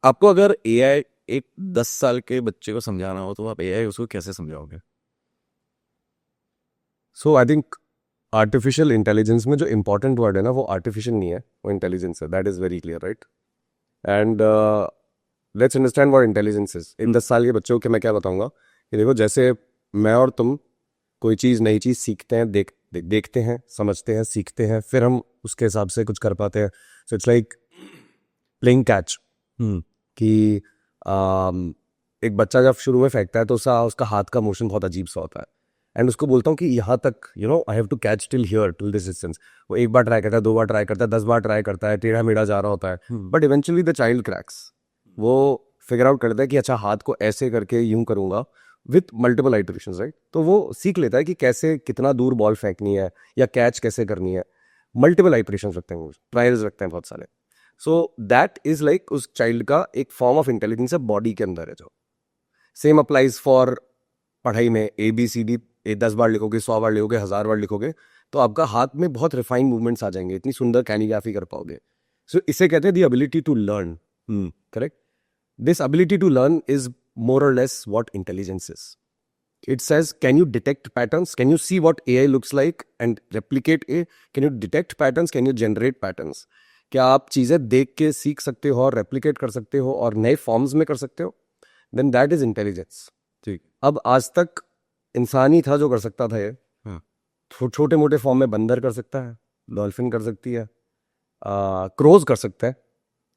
आपको अगर एआई एक 10 साल के बच्चे को समझाना हो तो आप एआई उसको कैसे समझाओगे? सो आई थिंक आर्टिफिशियल इंटेलिजेंस में जो इंपॉर्टेंट वर्ड है ना, वो आर्टिफिशियल नहीं है, वो इंटेलिजेंस है. That is very clear, right? And let's understand what intelligence is. इन 10 साल के बच्चों को मैं क्या बताऊंगा कि देखो, जैसे मैं और तुम कोई चीज़, नई चीज़ सीखते हैं, देखते हैं, समझते हैं, सीखते हैं, फिर हम उसके हिसाब से कुछ कर पाते हैं. So it's like playing catch. Hmm कि एक बच्चा जब शुरू में फेंकता है तो उसका हाथ का मोशन बहुत अजीब सा होता है. एंड उसको बोलता हूँ कि यहाँ तक, I have to catch till here, till this distance. वो एक बार ट्राई करता है, 2 बार ट्राई करता है, 10 बार ट्राई करता है, टेढ़ा मेढ़ा जा रहा होता है. Hmm but eventually the child cracks. वो फिगर आउट करता है कि अच्छा, हाथ को ऐसे करके यूं करूंगा, विथ मल्टीपल आइटरेशंस, राइट? तो वो सीख लेता है कि कैसे, कितना दूर बॉल फेंकनी है या कैच कैसे करनी है. मल्टीपल आइटरेशंस रखते हैं, ट्रायल्स रखते हैं बहुत सारे. सो दैट इज लाइक उस चाइल्ड का एक फॉर्म ऑफ इंटेलिजेंस है, बॉडी के अंदर है जो. सेम अप्लाइज फॉर पढ़ाई में. ए बी सी डी 10 बार लिखोगे, 100 बार लिखोगे, 1000 बार लिखोगे, तो आपका हाथ में बहुत रिफाइंड मूवमेंट्स आ जाएंगे, इतनी सुंदर कैलीग्राफी कर पाओगे. सो इसे कहते हैं the ability to learn. Correct. This ability to learn is more or less what intelligence is. It says, can you detect patterns? Can you see what AI looks like and replicate it? Can you detect patterns? Can you generate patterns? क्या आप चीज़ें देख के सीख सकते हो और replicate कर सकते हो और नए फॉर्म्स में कर सकते हो? Then that is intelligence. ठीक. अब आज तक इंसान ही था जो कर सकता था ये. हाँ. छोटे मोटे फॉर्म में बंदर कर सकता है, डॉल्फिन कर सकती है, क्रोज कर सकता है.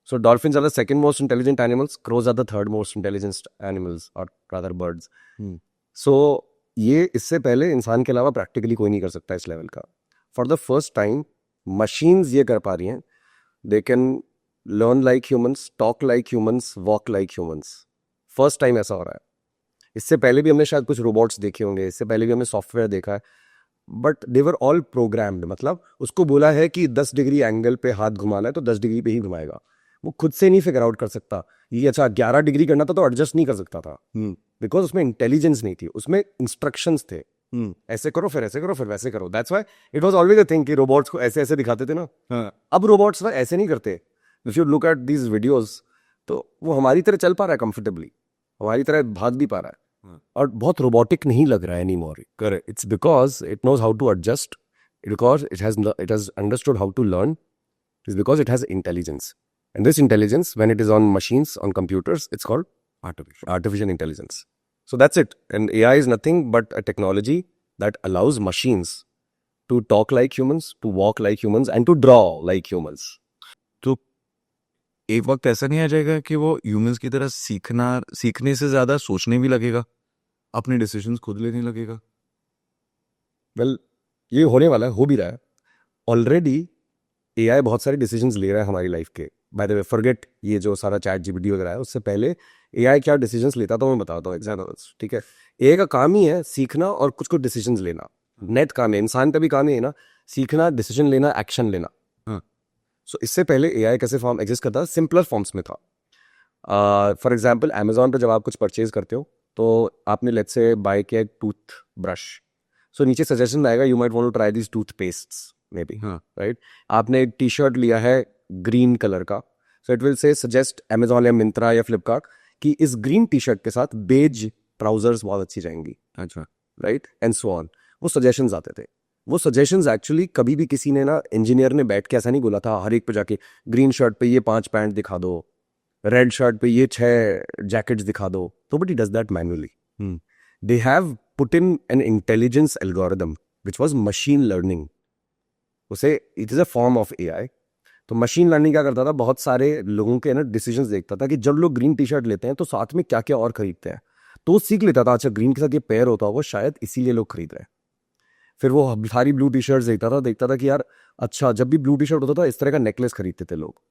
So dolphins are the second most intelligent animals. Crows are the third most intelligent animals, or rather birds. Hmm So ये इससे पहले इंसान के अलावा प्रैक्टिकली कोई नहीं कर सकता इस लेवल का. For the first time machines ये कर पा रही हैं. They can learn like humans, talk like humans, walk like humans. First time ऐसा हो रहा है. इससे पहले भी हमने शायद कुछ रोबोट्स देखे होंगे, इससे पहले भी हमने सॉफ्टवेयर देखा है, बट देवर ऑल प्रोग्राम्ड. मतलब उसको बोला है कि 10 डिग्री एंगल पे हाथ घुमाना है तो 10 डिग्री पे ही घुमाएगा. वो खुद से नहीं फिगर आउट कर सकता. ये अच्छा 11 डिग्री करना था तो एडजस्ट नहीं कर सकता था, हम्म बिकॉज उसमें इंटेलिजेंस नहीं थी, उसमें इंस्ट्रक्शंस थे. हम्म ऐसे करो, फिर ऐसे करो, फिर वैसे करो. That's why it was always a thing कि रोबोट्स को ऐसे ऐसे दिखाते थे ना. हाँ. अब रोबोट्स ना ऐसे नहीं करते. If you look at these videos, तो वो हमारी तरह चल पा रहा है कंफर्टेबली, हमारी तरह भाग भी पा रहा है, हाँ. और बहुत रोबोटिक नहीं लग रहा है any more. Correct. It's because it knows how to adjust. Because it has understood how to learn. It's because it has intelligence. And this intelligence, when it is on machines, on computers, it's called artificial. artificial intelligence. So that's it. And AI is nothing but a technology that allows machines to talk like humans, to walk like humans, and to draw like humans. तो एक वक्त ऐसा नहीं आ जाएगा कि वो humans की तरह सीखने से ज्यादा सोचने भी लगेगा, अपने डिसीजंस खुद लेने लगेगा? Well, ये होने वाला है, हो भी रहा है. ऑलरेडी AI बहुत सारे डिसीजंस ले रहा है हमारी लाइफ के. बाय द वे, फॉरगेट ये जो सारा चैट जीपीटी वगैरह है, उससे पहले AI क्या डिसीजंस लेता था मैं बताता हूँ एग्जाम्पल्स. ठीक है. AI का काम ही है सीखना और कुछ कुछ डिसीजंस लेना. नेट काम है, इंसान का भी काम ही है ना, सीखना, डिसीजन लेना, एक्शन लेना. हाँ. सो इससे पहले AI कैसे फॉर्म एग्जिस्ट करता था, सिंपलर फॉर्म्स में था. फॉर एग्जाम्पल अमेजोन पर जब आप कुछ परचेज करते हो, तो आपने लेट्स से बाय किया एक टूथ ब्रश. सो नीचे सजेशन आएगा, you might want to try this toothpastes maybe, हाँ. राइट? आपने एक टी शर्ट लिया है ग्रीन कलर का, so it will say suggest Amazon या मिंत्रा या फ्लिपकार्ट कि इस ग्रीन टी शर्ट के साथ बेज ट्राउजर्स बहुत अच्छी जाएंगी, अच्छा. राइट? And so on. वो सजेशंस आते थे. वो सजेशंस एक्चुअली कभी भी किसी ने ना, इंजीनियर ने बैठ के ऐसा नहीं बोला था हर एक पे जाके, ग्रीन शर्ट पे ये 5 पैंट दिखा दो, रेड शर्ट पे ये 6 जैकेट्स दिखा दो. तो but he does that manually. Hmm They have put in an intelligence algorithm which was machine learning. उसे it is a form of AI. तो मशीन लर्निंग क्या करता था, बहुत सारे लोगों के ना डिसीजंस देखता था कि जब लोग ग्रीन टी शर्ट लेते हैं तो साथ में क्या क्या और खरीदते हैं. तो वो सीख लेता था, अच्छा ग्रीन के साथ ये पेयर होता होगा, शायद इसीलिए लोग खरीद रहे हैं. फिर वो सारी ब्लू टी शर्ट देखता था कि यार अच्छा, जब भी ब्लू टी शर्ट होता था इस तरह का नेकलेस खरीदते थे लोग,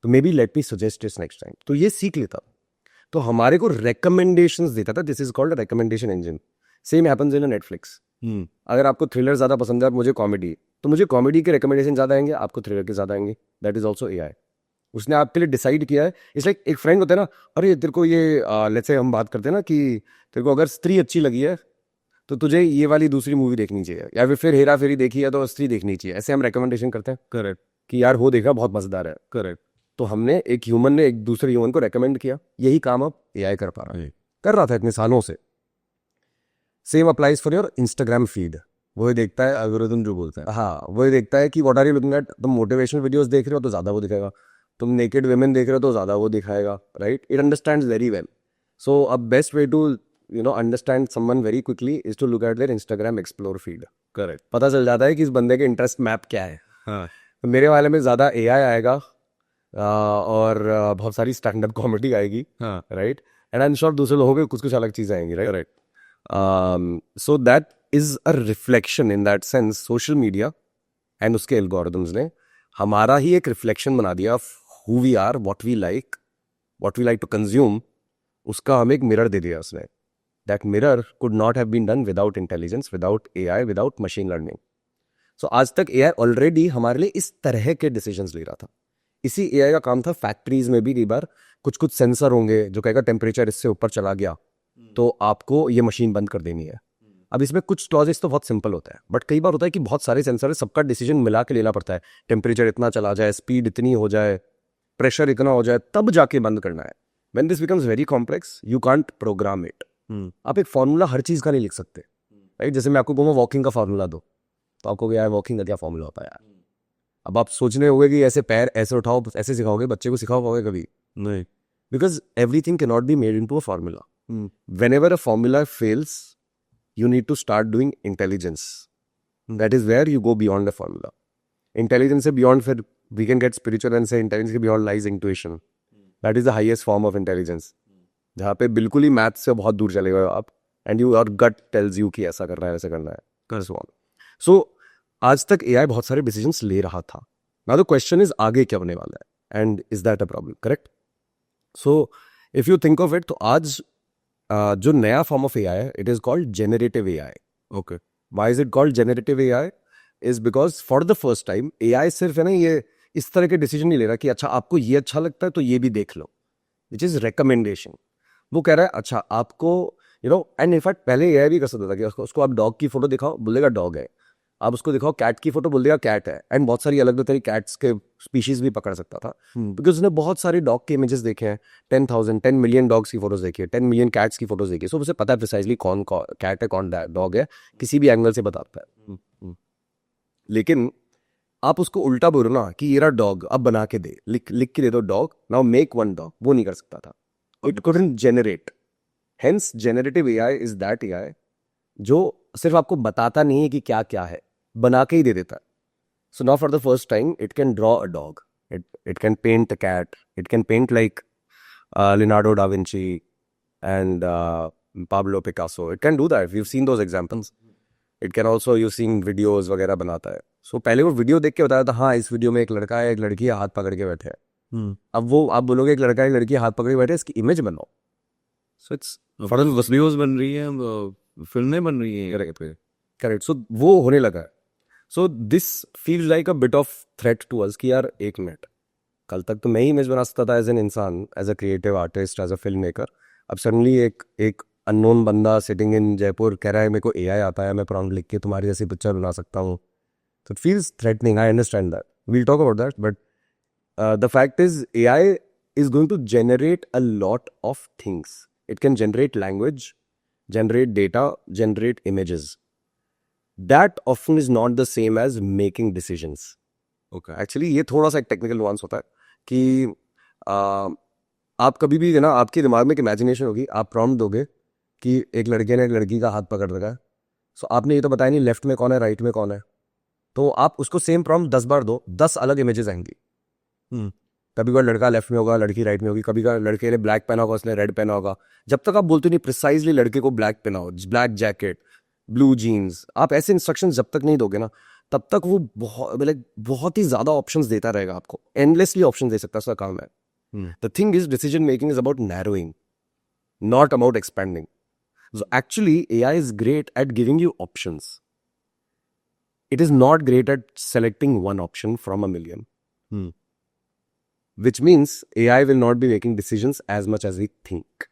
तो may be let me suggest इस नेक्स्ट टाइम. तो ये सीख लेता. तो हमारे को रिकमेंडेशंस देता था. This is called recommendation engine. Same happens in Netflix. Hmm अगर आपको थ्रिलर ज्यादा पसंद है, मुझे कॉमेडी, तो मुझे कॉमेडी के रिकमेंडेशन ज्यादा आएंगे, आपको थ्रिलर के ज्यादा आएंगे. That is also AI. उसने आपके लिए डिसाइड किया है. इट्स लाइक एक फ्रेंड होता है ना, अरे तेरे को ये लेट्स से हम बात करते हैं ना कि तेरे को अगर स्त्री अच्छी लगी है तो तुझे ये वाली दूसरी मूवी देखनी चाहिए, या फिर हेरा फेरी देखी है तो स्त्री देखनी चाहिए. ऐसे हम रिकमेंडेशन करते हैं करेक्ट. कि यार वो देखा, बहुत मजेदार है. करेक्ट. तो हमने एक ह्यूमन ने एक दूसरे ह्यूमन को रेकमेंड किया, यही काम अब एआई कर पा रहा है, कर रहा था इतने सालों से। Same applies for your Instagram feed. वो ही देखता है, एल्गोरिथम जो बोलता है, हाँ वो ही देखता है कि what are you looking at. तुम मोटिवेशनल वीडियोस देख रहे हो तो ज़्यादा वो दिखाएगा, तुम नेकेड वुमेन देख रहे हो तो ज़्यादा वो दिखाएगा, right? It understands very well. So a best way to understand someone very quickly is to look at their Instagram explore feed. Correct. पता चल जाता है कि इस बंदे के इंटरेस्ट मैप क्या है। हाँ, तो मेरे वाले में ज़्यादा एआई आएगा और बहुत सारी स्टैंड अप कॉमेडी आएगी, हाँ, right? And I am sure दूसरे लोगों के कुछ कुछ अलग चीज़ें आएंगी, right? Correct. So that is a reflection in that sense. Social media and उसके एल्गोरिथम्स ने हमारा ही एक रिफ्लेक्शन बना दिया of who we are, what we like to consume. उसका हमें एक मिरर दे दिया उसने। That mirror could not have been done without intelligence, without AI, without machine learning. सो आज तक एआई ऑलरेडी हमारे लिए इस तरह के डिसीजंस ले रहा था। इसी एआई का काम था फैक्ट्रीज में भी कई बार कुछ कुछ सेंसर होंगे जो कहेगा टेम्परेचर इससे ऊपर चला गया तो आपको ये मशीन बंद कर देनी है। अब इसमें कुछ क्लॉजेस तो बहुत सिंपल होता है, बट कई बार होता है कि बहुत सारे सेंसर है, सबका डिसीजन मिला के लेना पड़ता है। टेम्परेचर इतना चला जाए, स्पीड इतनी हो जाए, प्रेशर इतना हो जाए, तब जाके बंद करना है। When this becomes very complex you can't program it. आप एक फॉर्मूला हर चीज का नहीं लिख सकते, राइट? जैसे मैं आपको कहूँगा वॉकिंग का फॉर्मूला दो, तो आपको यार वॉकिंग का क्या फॉर्मूला होता है यार? अब आप सोचने होगे कि ऐसे पैर ऐसे उठाओ, ऐसे सिखाओगे बच्चे को, सिखाओ पाओगे कभी? नहीं। Because everything cannot be made into a formula. Whenever a formula fails, you need to start doing intelligence. That is where you go beyond the formula. Intelligence से beyond, फिर we can get spiritual and say intelligence के beyond lies intuition. That is the highest form of intelligence. जहाँ पे बिल्कुल ही math से बहुत दूर चले गए आप, and your gut tells you कि ऐसा करना है, ऐसा करना है, so on. So आज तक AI बहुत सारे decisions ले रहा था. Now the question is आगे क्या होने वाला है? And is that a problem? Correct? So if you think of it, तो आज जो नया फॉर्म ऑफ एआई है, it is called generative AI. Okay. Why is it called generative AI? Is because for the first time AI सिर्फ है ना ये इस तरह के डिसीजन नहीं ले रहा कि अच्छा आपको ये अच्छा लगता है तो ये भी देख लो, विच इज रिकमेंडेशन। वो कह रहा है अच्छा आपको एंड इनफैक्ट पहले एआई भी कर सकता था कि उसको आप डॉग की फोटो दिखाओ, बोलेगा डॉग है। आप उसको दिखाओ कैट की फोटो, बोल देगा कैट है। एंड बहुत सारी अलग अलग तरह कैट्स के स्पीशीज भी पकड़ सकता था, बिकॉज उसने बहुत सारे डॉग के इमेजेस देखे हैं। 10 मिलियन डॉग्स की फोटोज देखी है, 10 मिलियन कैट्स की फोटोज देखी है। सो उसे पता है प्रिसाइजली कौन कैट है, कौन डॉग है, किसी भी एंगल से बताता है। लेकिन आप उसको उल्टा बोलो ना कि ये रहा डॉग, अब बना के दे, लिख के दे दो dog, now make one dog, वो नहीं कर सकता था। It couldn't generate. Hence generative AI is that AI जो सिर्फ आपको बताता नहीं है कि क्या क्या है, बना के ही दे देता है। So now for the first time it can draw a dog, it can paint a cat, it can paint like Leonardo da Vinci and Pablo Picasso. It can do that, we have seen those examples. It can also, you seen videos वगैरह बनाता है। सो पहले वो video देख के बताया था हाँ इस वीडियो में एक लड़का है, एक लड़की है, हाथ पकड़ के बैठे हैं। अब वो आप बोलोगे एक लड़का है, एक लड़की हाथ पकड़ के बैठे, इसकी इमेज बनाओ। सो इट्स वीडियोस बन रही है, फिल्में बन रही है पे। करेक्ट। सो वो होने लगा है। So this feels like a bit of threat to us कि यार एक मिनट, कल तक तो मैं ही इमेज बना सकता था एज एन इंसान, as a creative artist, as a filmmaker. अब सडनली एक अननोन बंदा सिटिंग इन जयपुर कह रहा है मेरे को एआई आता है, मैं प्रॉम्प्ट लिख के तुम्हारी जैसी पिक्चर बना सकता हूँ। तो it feels threatening, I understand that, we'll talk about that, but the fact is AI is going to generate a lot of things. It can generate language, generate data, generate images. That often is not the same as making decisions. Okay. Actually ये थोड़ा सा एक technical nuance होता है कि आप कभी भी ना आपके दिमाग में एक इमेजिनेशन होगी, आप प्रॉम्प्ट दोगे कि एक लड़के ने एक लड़की का हाथ पकड़ रखा है, सो आपने ये तो बताया नहीं लेफ्ट में कौन है, राइट में कौन है। तो आप उसको सेम प्रॉम्प्ट 10 बार दो, 10 अलग इमेजेस आएंगी। कभी का लड़का लेफ्ट में होगा, लड़की राइट में होगी, कभी का लड़के ने ब्लैक पहना होगा, उसने रेड पहना होगा। जब तक आप बोलते नहीं प्रिसाइजली लड़के को ब्लैक पहना हो, ब्लैक जैकेट, ब्लू जीन्स, आप ऐसे इंस्ट्रक्शन जब तक नहीं दोगे ना, तब तक वो बहुत ही ज्यादा ऑप्शंस देता रहेगा आपको, एंडलेसली ऑप्शन दे सकता है, उसका काम है। The thing is decision making is about narrowing, not about expanding. So actually AI is great at giving you options, it is not great at selecting one option from a million, which means AI will not be making decisions as much as we think.